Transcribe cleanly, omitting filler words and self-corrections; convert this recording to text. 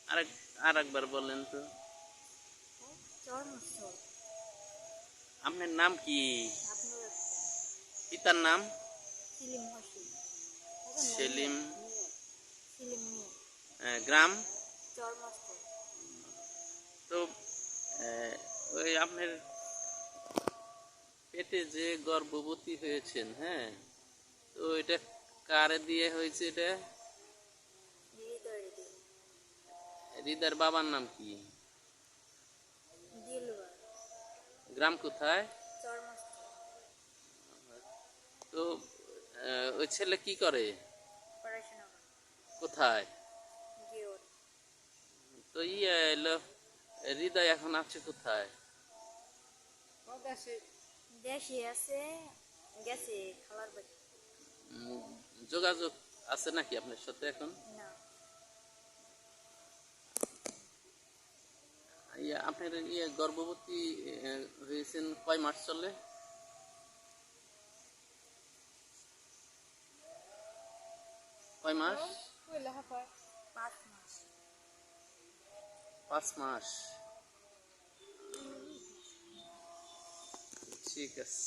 আরেক আর একবার বলেন তো। চরমোৎসব। আপনার নাম কি? শাপনুর আক্তার। পিতার নাম? সিলিম হোসেন। সেলিম। সিলিম মিয়া। গ্রাম? চরমোৎসব। তো ওই আপনার পেটে যে গর্ভবতী হয়েছেন, হ্যাঁ, তো এটা কারে দিয়ে হয়েছে? এটা হৃদয় দিয়ে। হৃদয়ের বাবার নাম কি? দিলবার। গ্রাম কোথায়? চরমোৎসব। তো ওই ছেলে কি করে? পড়াশোনা করে। কোথায়? গিওর। তো ইয়ে এলো, হৃদয় এখন আছে কোথায়? দেশে আছে, গেছে খালার বাড়ি। উম, যোগাযোগ আছে নাকি আপনার সাথে এখন? না। আপনার গর্ভবতী হয়েছেন কয় মাস চলে? কয় মাস? 5 মাস। 5 মাস। ঠিক আছে।